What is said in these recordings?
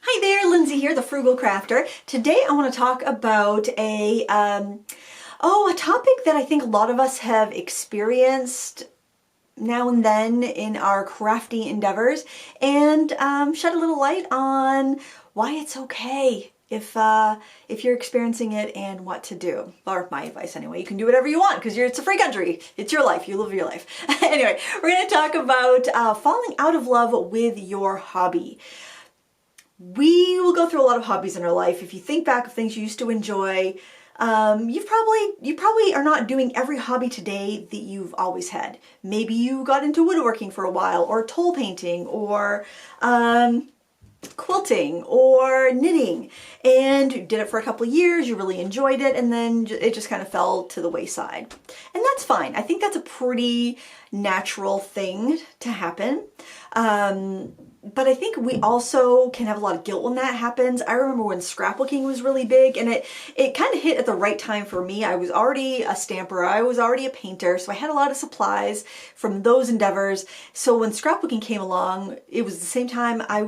Hi there, Lindsay here, the Frugal Crafter. Today I want to talk about a topic that I think a lot of us have experienced now and then in our crafty endeavors, and shed a little light on why it's okay if you're experiencing it and what to do. Or my advice anyway. You can do whatever you want because it's a free country. It's your life. You live your life. Anyway, we're going to talk about falling out of love with your hobby. We will go through a lot of hobbies in our life. If you think back of things you used to enjoy, you probably are not doing every hobby today that you've always had. Maybe you got into woodworking for a while, or toll painting, or quilting, or knitting, and you did it for a couple of years, you really enjoyed it, and then it just kind of fell to the wayside. And that's fine. I think that's a pretty natural thing to happen. But I think we also can have a lot of guilt when that happens. I remember when scrapbooking was really big, and it kind of hit at the right time for me. I was already a stamper, I was already a painter, so I had a lot of supplies from those endeavors. So when scrapbooking came along, it was the same time I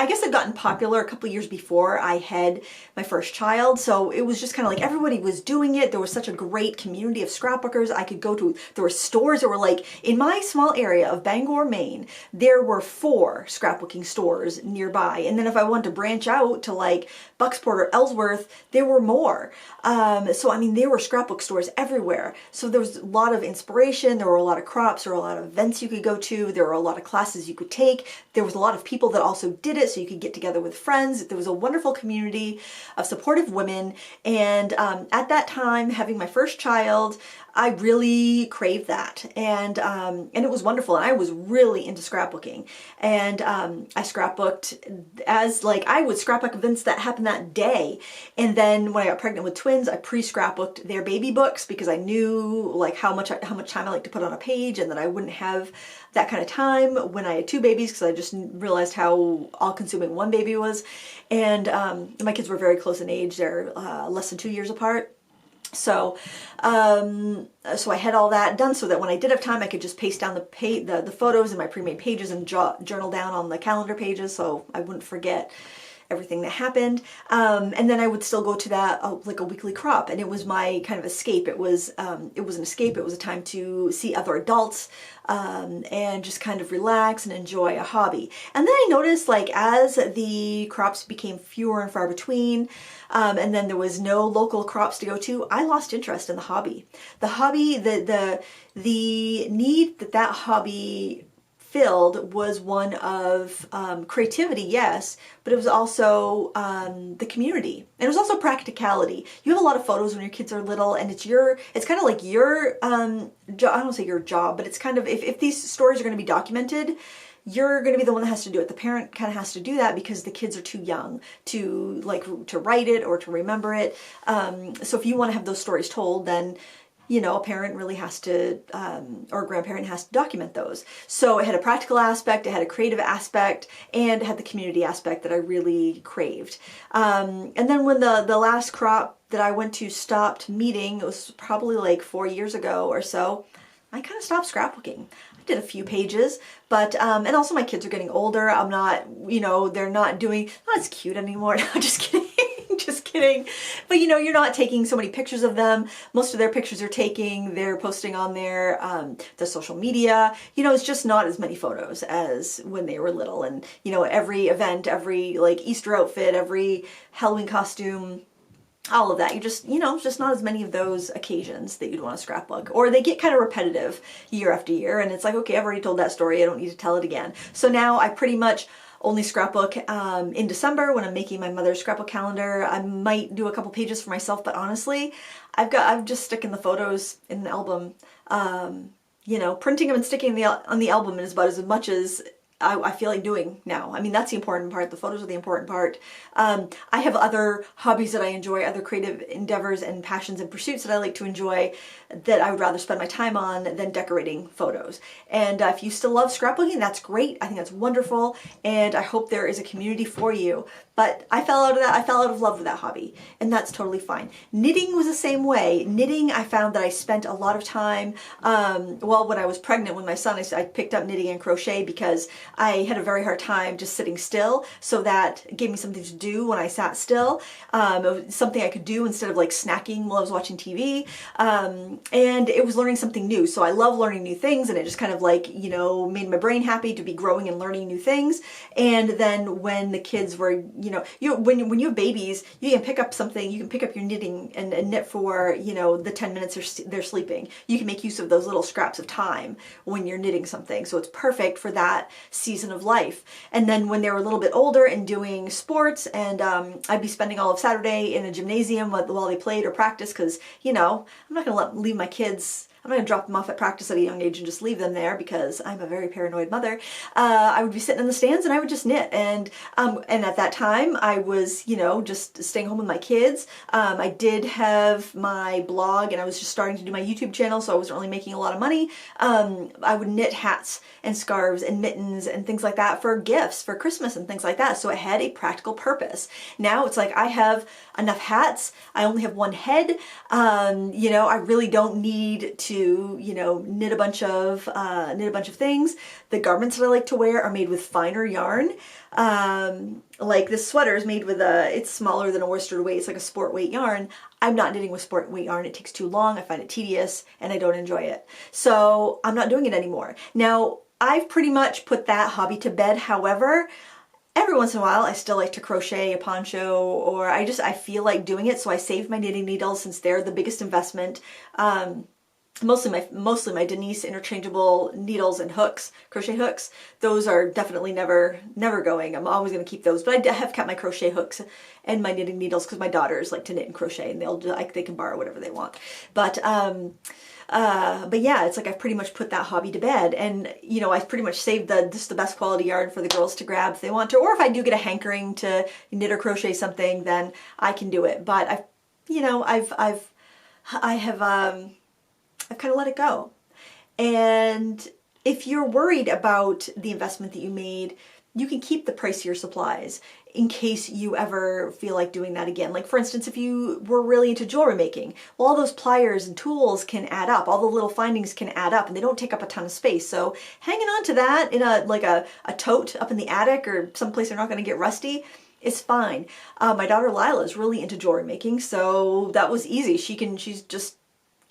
guess I'd gotten popular a couple of years before I had my first child. So it was just kind of like everybody was doing it. There was such a great community of scrapbookers I could go to. There were stores that were like, in my small area of Bangor, Maine, there were 4 scrapbooking stores nearby. And then if I wanted to branch out to like Bucksport or Ellsworth, there were more. So I mean, there were scrapbook stores everywhere. So there was a lot of inspiration. There were a lot of crops. There were a lot of events you could go to. There were a lot of classes you could take. There was a lot of people that also did it, so you could get together with friends. There was a wonderful community of supportive women. And at that time, having my first child, I really craved that, and it was wonderful, and I was really into scrapbooking, and I scrapbooked as like I would scrapbook events that happened that day, and then when I got pregnant with twins, I pre-scrapbooked their baby books because I knew like how much time I like to put on a page, and that I wouldn't have that kind of time when I had 2 babies because I just realized how all-consuming one baby was, and my kids were very close in age; they're less than 2 years apart. So I had all that done so that when I did have time, I could just paste down the photos in my pre-made pages and journal down on the calendar pages so I wouldn't forget everything that happened. And then I would still go to that like a weekly crop, and it was my kind of escape. It was an escape. It was a time to see other adults and just kind of relax and enjoy a hobby. And then I noticed, like, as the crops became fewer and far between, and then there was no local crops to go to, I lost interest in the hobby. The hobby, the need that hobby filled was one of creativity, yes, but it was also the community, and it was also practicality. You have a lot of photos when your kids are little, and it's kind of like your I don't say your job, but it's kind of, if these stories are going to be documented, you're going to be the one that has to do it. The parent kind of has to do that because the kids are too young to write it or to remember it. So if you want to have those stories told, then a parent really has to, or a grandparent has to document those. So it had a practical aspect, it had a creative aspect, and it had the community aspect that I really craved. And then when the last crop that I went to stopped meeting, it was probably like 4 years ago or so, I kind of stopped scrapbooking. I did a few pages, but, and also my kids are getting older. I'm not, they're not as cute anymore. No, just kidding. Just kidding. But you're not taking so many pictures of them. Most of their pictures they're posting on their social media. It's just not as many photos as when they were little. And, every event, every like Easter outfit, every Halloween costume, all of that. Just not as many of those occasions that you'd want to scrapbook. Or they get kind of repetitive year after year. And it's like, okay, I've already told that story. I don't need to tell it again. So now I pretty much only scrapbook in December when I'm making my mother's scrapbook calendar. I might do a couple pages for myself, but honestly, I've just sticking the photos in an album. Printing them and sticking on the album is about as much as I feel like doing now. I mean, that's the important part. The photos are the important part. I have other hobbies that I enjoy, other creative endeavors and passions and pursuits that I like to enjoy that I would rather spend my time on than decorating photos. And if you still love scrapbooking, that's great. I think that's wonderful. And I hope there is a community for you. But I fell out of that. I fell out of love with that hobby, and that's totally fine. Knitting was the same way. Knitting, I found that I spent a lot of time, when I was pregnant with my son, I picked up knitting and crochet because I had a very hard time just sitting still, so that gave me something to do when I sat still. It was something I could do instead of like snacking while I was watching TV. And it was learning something new. So I love learning new things, and it just kind of like, you know, made my brain happy to be growing and learning new things. And then when the kids were, you know, when you have babies, you can pick up something, you can pick up your knitting and knit for, you know, the 10 minutes they're sleeping. You can make use of those little scraps of time when you're knitting something. So it's perfect for that season of life. And then when they were a little bit older and doing sports, and I'd be spending all of Saturday in a gymnasium while they played or practiced, because, you know, I'm not going to leave my kids, I'm not going to drop them off at practice at a young age and just leave them there, because I'm a very paranoid mother. I would be sitting in the stands and I would just knit. And at that time I was, you know, just staying home with my kids. I did have my blog, and I was just starting to do my YouTube channel, so I wasn't really making a lot of money. I would knit hats and scarves and mittens and things like that for gifts for Christmas and things like that. So it had a practical purpose. Now it's like I have enough hats. I only have one head. You know, I really don't need to, you know, knit a bunch of things. The garments that I like to wear are made with finer yarn. Like this sweater is made with it's smaller than a worsted weight. It's like a sport weight yarn. I'm not knitting with sport weight yarn. It takes too long. I find it tedious and I don't enjoy it. So I'm not doing it anymore. Now, I've pretty much put that hobby to bed. However, every once in a while, I still like to crochet a poncho, or I feel like doing it. So I save my knitting needles, since they're the biggest investment. Mostly my Denise interchangeable needles and hooks, crochet hooks. Those are definitely never going. I'm always going to keep those, but I have kept my crochet hooks and my knitting needles because my daughters like to knit and crochet, and they can borrow whatever they want. But yeah, it's like I've pretty much put that hobby to bed, and you know, I've pretty much saved just the best quality yarn for the girls to grab if they want to, or if I do get a hankering to knit or crochet something, then I can do it. But I've kind of let it go. And if you're worried about the investment that you made, you can keep the pricier supplies in case you ever feel like doing that again. Like for instance, if you were really into jewelry making, well, all those pliers and tools can add up. All the little findings can add up, and they don't take up a ton of space. So hanging on to that in a tote up in the attic or someplace they're not going to get rusty, it's fine. My daughter Lila is really into jewelry making, so that was easy. She's just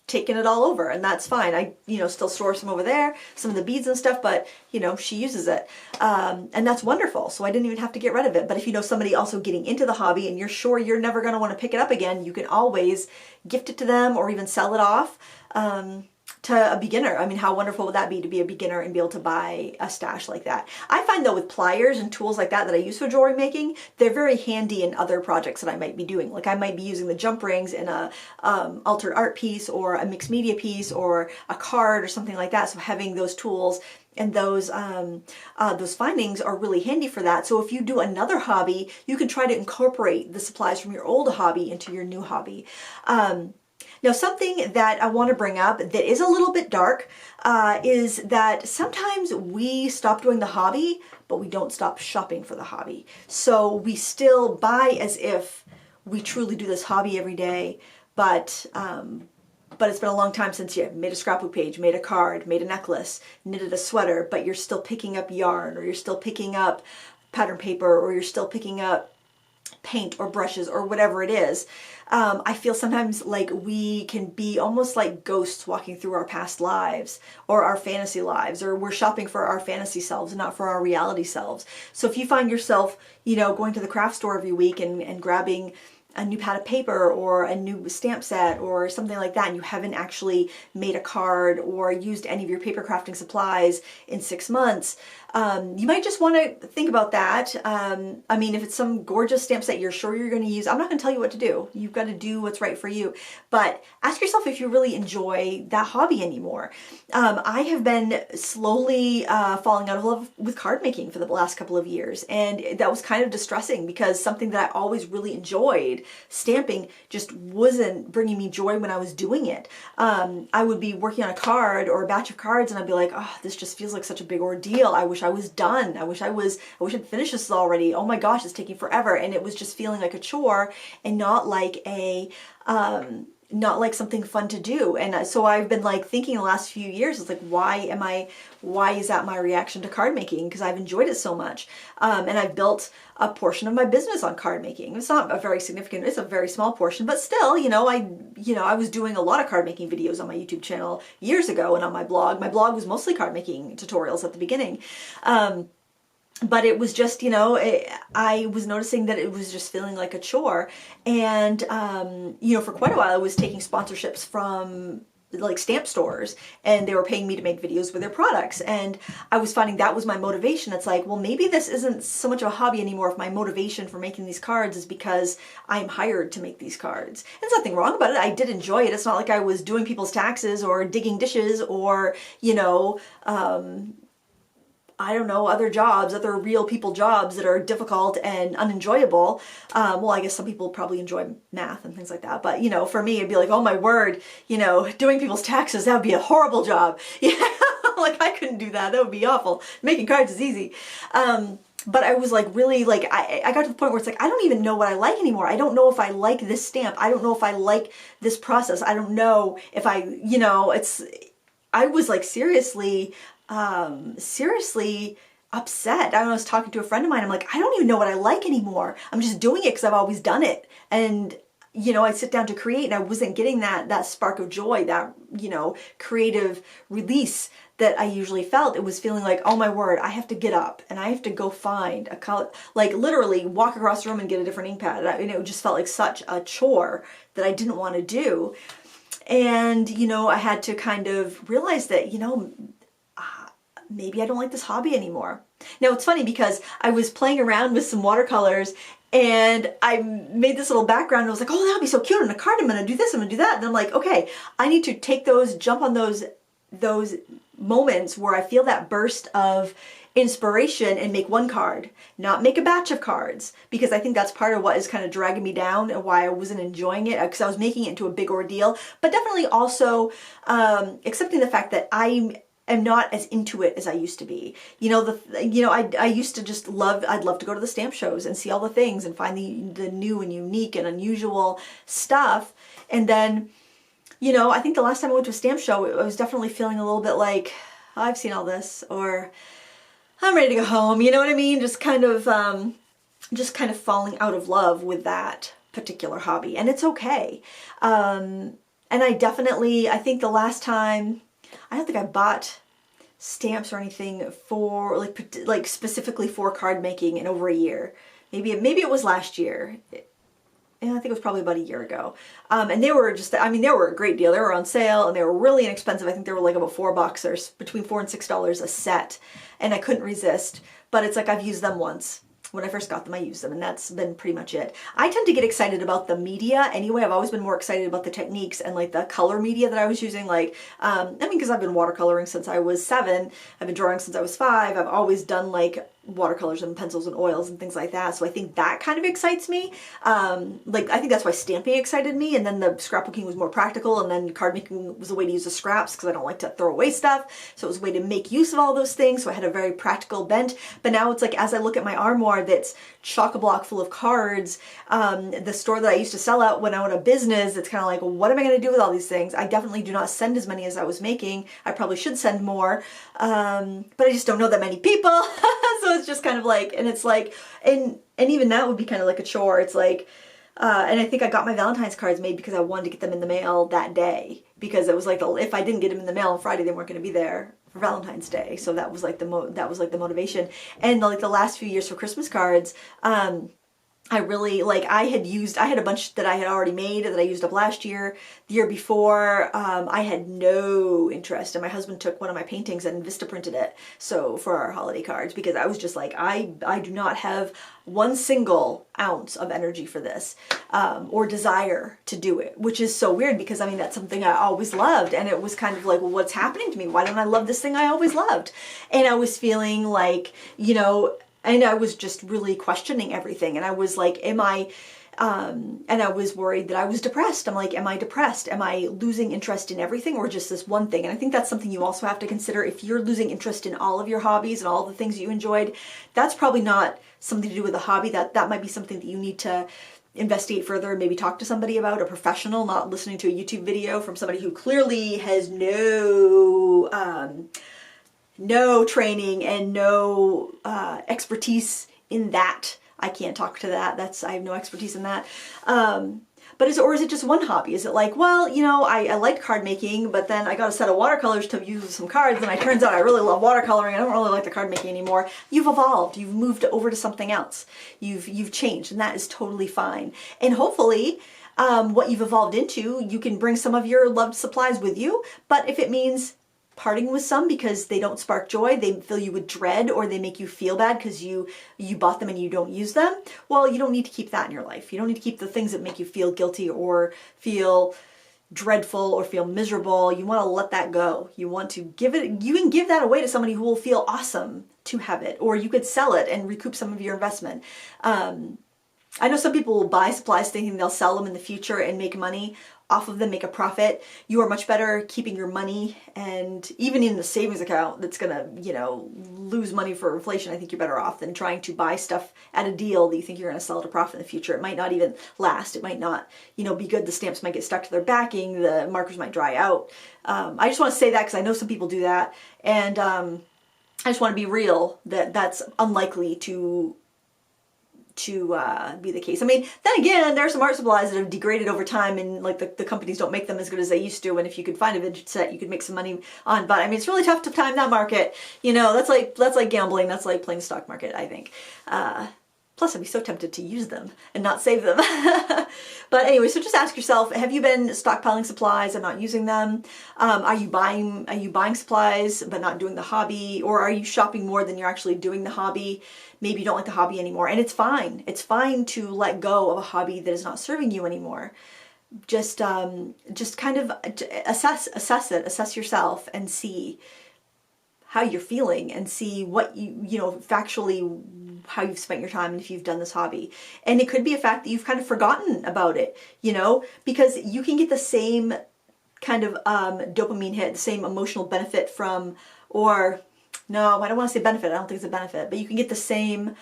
taken it all over, and that's fine. I, you know, still store some over there, some of the beads and stuff, but you know, she uses it. And that's wonderful. So I didn't even have to get rid of it. But if you know somebody also getting into the hobby and you're sure you're never going to want to pick it up again, you can always gift it to them or even sell it off. To a beginner. I mean, how wonderful would that be to be a beginner and be able to buy a stash like that? I find though with pliers and tools like that I use for jewelry making, they're very handy in other projects that I might be doing. Like I might be using the jump rings in a altered art piece or a mixed media piece or a card or something like that. So having those tools and those findings are really handy for that. So if you do another hobby, you can try to incorporate the supplies from your old hobby into your new hobby. Now, something that I want to bring up that is a little bit dark is that sometimes we stop doing the hobby, but we don't stop shopping for the hobby. So we still buy as if we truly do this hobby every day, but it's been a long time since you made a scrapbook page, made a card, made a necklace, knitted a sweater, but you're still picking up yarn, or you're still picking up pattern paper, or you're still picking up paint or brushes or whatever it is. I feel sometimes like we can be almost like ghosts walking through our past lives or our fantasy lives, or we're shopping for our fantasy selves and not for our reality selves. So if you find yourself, you know, going to the craft store every week and grabbing a new pad of paper or a new stamp set or something like that, and you haven't actually made a card or used any of your paper crafting supplies in 6 months, you might just want to think about that. I mean, if it's some gorgeous stamp set you're sure you're going to use, I'm not going to tell you what to do. You've got to do what's right for you. But ask yourself if you really enjoy that hobby anymore. I have been slowly falling out of love with card making for the last couple of years, and that was kind of distressing because something that I always really enjoyed, stamping, just wasn't bringing me joy when I was doing it. I would be working on a card or a batch of cards and I'd be like, oh, this just feels like such a big ordeal. I wish I was done. I wish I'd finished this already. Oh my gosh, it's taking forever. And it was just feeling like a chore and not like a not like something fun to do. And so I've been like thinking the last few years, it's like, why is that my reaction to card making? Because I've enjoyed it so much. And I've built a portion of my business on card making. It's not a very significant, it's a very small portion, but still, I was doing a lot of card making videos on my YouTube channel years ago and on my blog. My blog was mostly card making tutorials at the beginning. But it was just, I was noticing that it was just feeling like a chore. And, for quite a while, I was taking sponsorships from like stamp stores, and they were paying me to make videos with their products. And I was finding that was my motivation. It's like, well, maybe this isn't so much of a hobby anymore if my motivation for making these cards is because I'm hired to make these cards. And there's nothing wrong about it. I did enjoy it. It's not like I was doing people's taxes or digging dishes or, I don't know, other jobs, other real people jobs that are difficult and unenjoyable. Well, I guess some people probably enjoy math and things like that. But, for me, it'd be like, oh my word, doing people's taxes, that would be a horrible job. Yeah, like I couldn't do that. That would be awful. Making cards is easy. But I was like, really, like, I got to the point where it's like, I don't even know what I like anymore. I don't know if I like this stamp. I don't know if I like this process. I don't know if I was like seriously upset. I was talking to a friend of mine. I'm like, I don't even know what I like anymore. I'm just doing it because I've always done it. And, I sit down to create and I wasn't getting that spark of joy, that, creative release that I usually felt. It was feeling like, oh my word, I have to get up and I have to go find a color, like literally walk across the room and get a different ink pad. And it just felt like such a chore that I didn't want to do. And, I had to kind of realize that, maybe I don't like this hobby anymore. Now it's funny because I was playing around with some watercolors and I made this little background and I was like, oh, that would be so cute on a card. I'm going to do this, I'm going to do that. And I'm like, okay, I need to take jump on those moments where I feel that burst of inspiration and make one card, not make a batch of cards, because I think that's part of what is kind of dragging me down and why I wasn't enjoying it, because I was making it into a big ordeal, but definitely also accepting the fact that I'm not as into it as I used to be. I used to just I'd love to go to the stamp shows and see all the things and find the new and unique and unusual stuff. And then, I think the last time I went to a stamp show, I was definitely feeling a little bit like, oh, I've seen all this, or I'm ready to go home. You know what I mean? Just kind of falling out of love with that particular hobby. And it's okay. And I think the last time, I don't think I bought stamps or anything for like specifically for card making in over a year. Maybe it was last year. And I think it was probably about a year ago. And they were they were a great deal. They were on sale and they were really inexpensive. I think they were like about $4 or between $4 and $6 a set. And I couldn't resist. But it's like I've used them once. When I first got them, I used them, and that's been pretty much it. I tend to get excited about the media anyway. I've always been more excited about the techniques and like the color media that I was using. Because I've been watercoloring since I was 7. I've been drawing since I was 5. I've always done like watercolors and pencils and oils and things like that. So I think that kind of excites me. I think that's why stamping excited me, and then the scrapbooking was more practical, and then card making was a way to use the scraps because I don't like to throw away stuff. So it was a way to make use of all those things. So I had a very practical bent. But now it's like, as I look at my armoire that's chock-a-block full of cards, the store that I used to sell at when I owned a business, it's kind of like, what am I going to do with all these things? I definitely do not send as many as I was making. I probably should send more, but I just don't know that many people. So it's just kind of like, and it's like, and even that would be kind of like a chore. It's like, and I think I got my Valentine's cards made because I wanted to get them in the mail that day, because it was like, if I didn't get them in the mail on Friday, they weren't going to be there for Valentine's Day. So that was like the motivation. And like the last few years for Christmas cards, I really, I had a bunch that I had already made that I used up last year. The year before, I had no interest, and my husband took one of my paintings and Vista printed it, so for our holiday cards, because I was just like, I do not have one single ounce of energy for this, or desire to do it, which is so weird, because that's something I always loved, and it was kind of like, well, what's happening to me? Why don't I love this thing I always loved? And I was feeling like, and I was just really questioning everything. And I was like, and I was worried that I was depressed. I'm like, am I depressed? Am I losing interest in everything, or just this one thing? And I think that's something you also have to consider. If you're losing interest in all of your hobbies and all the things you enjoyed, that's probably not something to do with a hobby. That might be something that you need to investigate further, maybe talk to somebody about, a professional, not listening to a YouTube video from somebody who clearly has no training and no expertise in that. I can't talk to that. I have no expertise in that. But or is it just one hobby? Is it like, well, you know, I like card making, but then I got a set of watercolors to use with some cards, and it turns out I really love watercoloring. I don't really like the card making anymore. You've evolved. You've moved over to something else. You've changed, and that is totally fine. And hopefully, what you've evolved into, you can bring some of your loved supplies with you. But if it means parting with some because they don't spark joy, they fill you with dread, or they make you feel bad because you bought them and you don't use them, well, you don't need to keep that in your life. You don't need to keep the things that make you feel guilty or feel dreadful or feel miserable. You want to let that go. You want to give it, you can give that away to somebody who will feel awesome to have it, or you could sell it and recoup some of your investment. I know some people will buy supplies thinking they'll sell them in the future and make money off of them, make a profit. You are much better keeping your money, and even in the savings account that's gonna, you know, lose money for inflation. I think you're better off than trying to buy stuff at a deal that you think you're gonna sell at a profit in the future. It might not even last. It might not, you know, be good. The stamps might get stuck to their backing. The markers might dry out. I just want to say that because I know some people do that, and I just want to be real that that's unlikely to be the case. I mean, then again, there are some art supplies that have degraded over time, and like the companies don't make them as good as they used to, and if you could find a vintage set, you could make some money on. But I mean, it's really tough to time that market. You know, that's like gambling. That's like playing the stock market, I think. Plus, I'd be so tempted to use them and not save them. But anyway, so just ask yourself, have you been stockpiling supplies and not using them? Are you buying supplies but not doing the hobby? Or are you shopping more than you're actually doing the hobby? Maybe you don't like the hobby anymore. And it's fine. It's fine to let go of a hobby that is not serving you anymore. Just kind of assess it, assess yourself and see how you're feeling, and see what you know, factually how you've spent your time and if you've done this hobby. And it could be a fact that you've kind of forgotten about it, you know, because you can get the same kind of dopamine hit, the same emotional benefit from, or no, I don't want to say benefit, I don't think it's a benefit, but you can get the same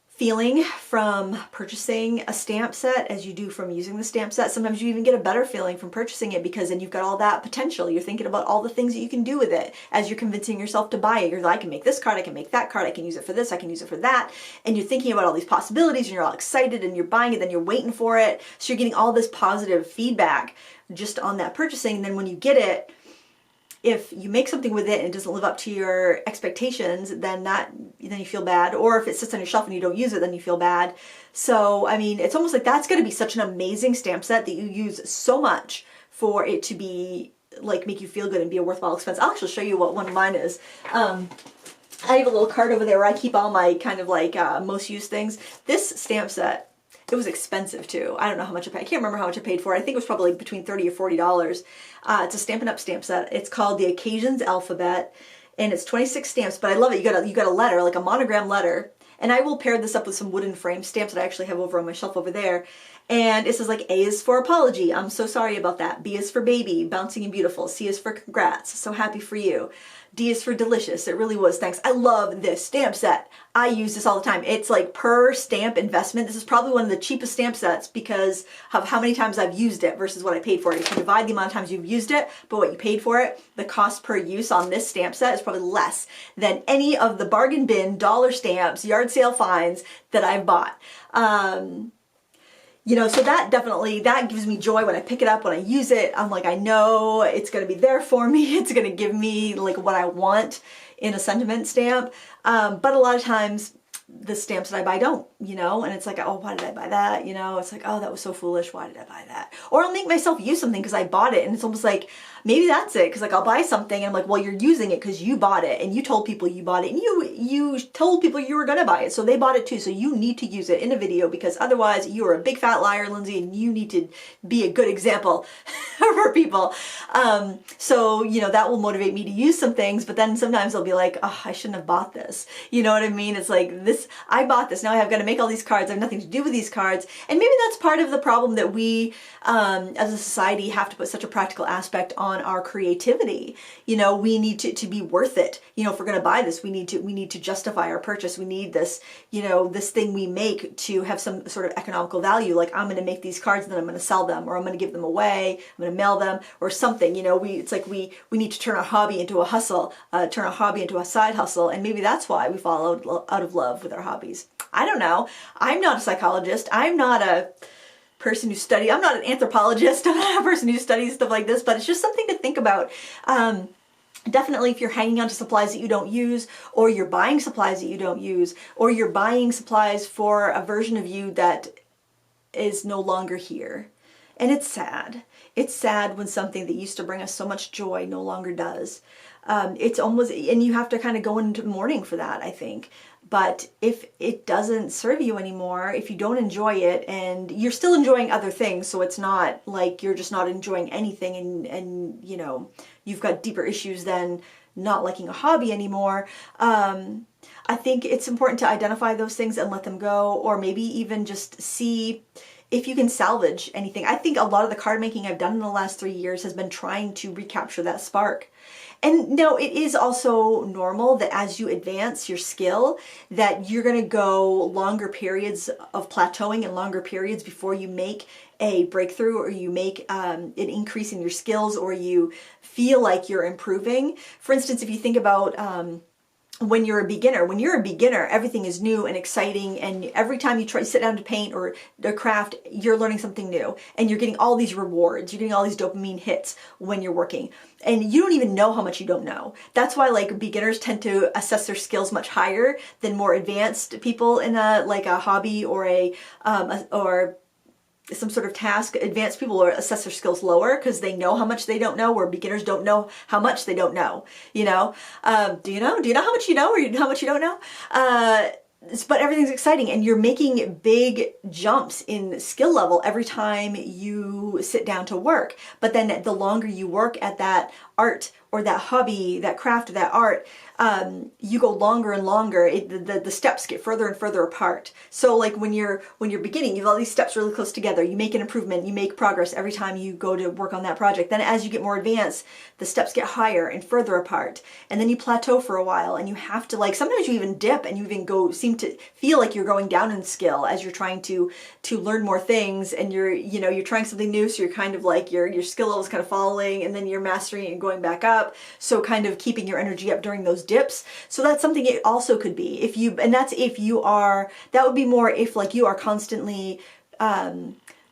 feeling from purchasing a stamp set as you do from using the stamp set. Sometimes you even get a better feeling from purchasing it, because then you've got all that potential. You're thinking about all the things that you can do with it as you're convincing yourself to buy it. You're like, I can make this card, I can make that card, I can use it for this, I can use it for that. And you're thinking about all these possibilities, and you're all excited, and you're buying it, then you're waiting for it. So you're getting all this positive feedback just on that purchasing. And then when you get it, if you make something with it and it doesn't live up to your expectations, then you feel bad. Or if it sits on your shelf and you don't use it, then you feel bad. So, I mean, it's almost like that's going to be such an amazing stamp set that you use so much for it to be, like, make you feel good and be a worthwhile expense. I'll actually show you what one of mine is. I have a little card over there where I keep all my kind of like most used things. This stamp set, it was expensive too. I don't know how much I paid. I can't remember how much I paid for it. I think it was probably between $30 or $40. It's a Stampin' Up! Stamp set. It's called the Occasions Alphabet, and it's 26 stamps, but I love it. You got a letter, like a monogram letter, and I will pair this up with some wooden frame stamps that I actually have over on my shelf over there. And it says, like, A is for apology. I'm so sorry about that. B is for baby, bouncing and beautiful. C is for congrats, so happy for you. D is for delicious. It really was. Thanks. I love this stamp set. I use this all the time. It's like per stamp investment. This is probably one of the cheapest stamp sets because of how many times I've used it versus what I paid for it. If you divide the amount of times you've used it, but what you paid for it, the cost per use on this stamp set is probably less than any of the bargain bin, dollar stamps, yard sale finds that I've bought. You know, so that gives me joy when I pick it up, when I use it. I'm like, I know it's going to be there for me. It's going to give me like what I want in a sentiment stamp. But a lot of times the stamps that I buy don't, you know, and it's like, oh, why did I buy that? You know, it's like, oh, that was so foolish. Why did I buy that? Or I'll make myself use something because I bought it, and it's almost like, maybe that's it. Because like I'll buy something and I'm like, well, you're using it because you bought it, and you told people you bought it, and you told people you were going to buy it. So they bought it too. So you need to use it in a video, because otherwise you are a big fat liar, Lindsay, and you need to be a good example for people. So, you know, that will motivate me to use some things, but then sometimes I'll be like, oh, I shouldn't have bought this. You know what I mean? It's like, this this, I bought this, now I've got to make all these cards, I have nothing to do with these cards. And maybe that's part of the problem that we as a society have to put such a practical aspect on our creativity. You know, we need to be worth it. You know, if we're going to buy this, we need to justify our purchase. We need this, you know, this thing we make to have some sort of economical value. Like, I'm going to make these cards and then I'm going to sell them, or I'm going to give them away, I'm going to mail them, or something. You know, it's like we need to turn our hobby into a hustle, turn a hobby into a side hustle, and maybe that's why we fall out of love with our hobbies. I don't know. I'm not a psychologist. I'm not a person who studies, I'm not an anthropologist, I'm not a person who studies stuff like this, but it's just something to think about. Definitely if you're hanging on to supplies that you don't use, or you're buying supplies that you don't use, or you're buying supplies for a version of you that is no longer here. And it's sad. It's sad when something that used to bring us so much joy no longer does. It's almost, and you have to kind of go into mourning for that, I think. But if it doesn't serve you anymore, if you don't enjoy it, and you're still enjoying other things, so it's not like you're just not enjoying anything, and you know, you've got deeper issues than not liking a hobby anymore, I think it's important to identify those things and let them go, or maybe even just see if you can salvage anything. I think a lot of the card making I've done in the last 3 years has been trying to recapture that spark. And no, it is also normal that as you advance your skill, that you're going to go longer periods of plateauing and longer periods before you make a breakthrough, or you make an increase in your skills, or you feel like you're improving. For instance, if you think about when you're a beginner, everything is new and exciting, and every time you sit down to paint or craft, you're learning something new, and you're getting all these rewards, you're getting all these dopamine hits when you're working, and you don't even know how much you don't know. That's why, like, beginners tend to assess their skills much higher than more advanced people in a hobby or or some sort of task. Advanced people assess their skills lower because they know how much they don't know, where beginners don't know how much they don't know. You know, do you know how much you know, or how much you don't know? But everything's exciting, and you're making big jumps in skill level every time you sit down to work. But then the longer you work at that art or that hobby, that craft, that art, you go longer and longer. The steps get further and further apart. So like when you're beginning, you have all these steps really close together. You make an improvement, you make progress every time you go to work on that project. Then as you get more advanced, the steps get higher and further apart. And then you plateau for a while, and you have to, like, sometimes you even dip, and you even seem to feel like you're going down in skill as you're trying to learn more things, and you're trying something new, so you're kind of like your skill level is kind of falling, and then you're mastering it and going back up. So kind of keeping your energy up during those dips. So that's something it also could be. That would be more if, like, you are constantly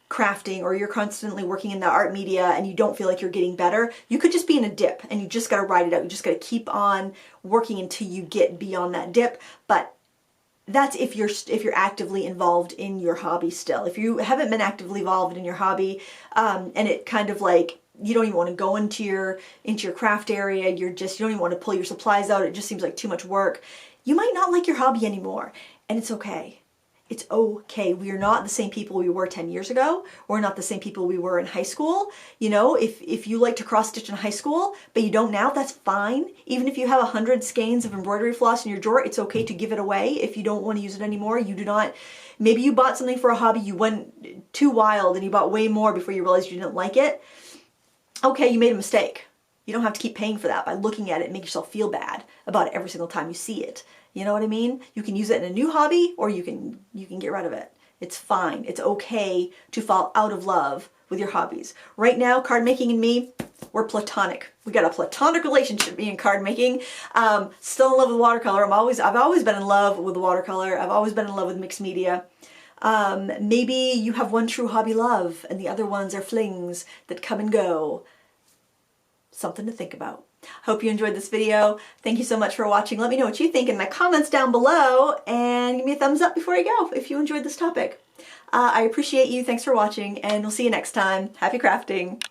crafting, or you're constantly working in the art media and you don't feel like you're getting better. You could just be in a dip, and you just got to ride it out. You just got to keep on working until you get beyond that dip. But that's if you're actively involved in your hobby still. If you haven't been actively involved in your hobby, and it kind of like, you don't even want to go into your craft area, you don't even want to pull your supplies out, it just seems like too much work, you might not like your hobby anymore. And it's okay. It's okay. We are not the same people we were 10 years ago. We're not the same people we were in high school. You know, if you like to cross stitch in high school, but you don't now, that's fine. Even if you have 100 skeins of embroidery floss in your drawer, it's okay to give it away if you don't want to use it anymore. You do not, maybe you bought something for a hobby, you went too wild and you bought way more before you realized you didn't like it. Okay, you made a mistake. You don't have to keep paying for that by looking at it and make yourself feel bad about it every single time you see it. You know what I mean? You can use it in a new hobby, or you can get rid of it. It's fine. It's okay to fall out of love with your hobbies. Right now, card making and me, we're platonic. We got a platonic relationship, me and card making. Still in love with watercolor. I've always been in love with watercolor. I've always been in love with mixed media. Maybe you have one true hobby love and the other ones are flings that come and go. Something to think about. Hope you enjoyed this video. Thank you so much for watching. Let me know what you think in the comments down below, and give me a thumbs up before you go if you enjoyed this topic. I appreciate you. Thanks for watching, and we'll see you next time. Happy crafting.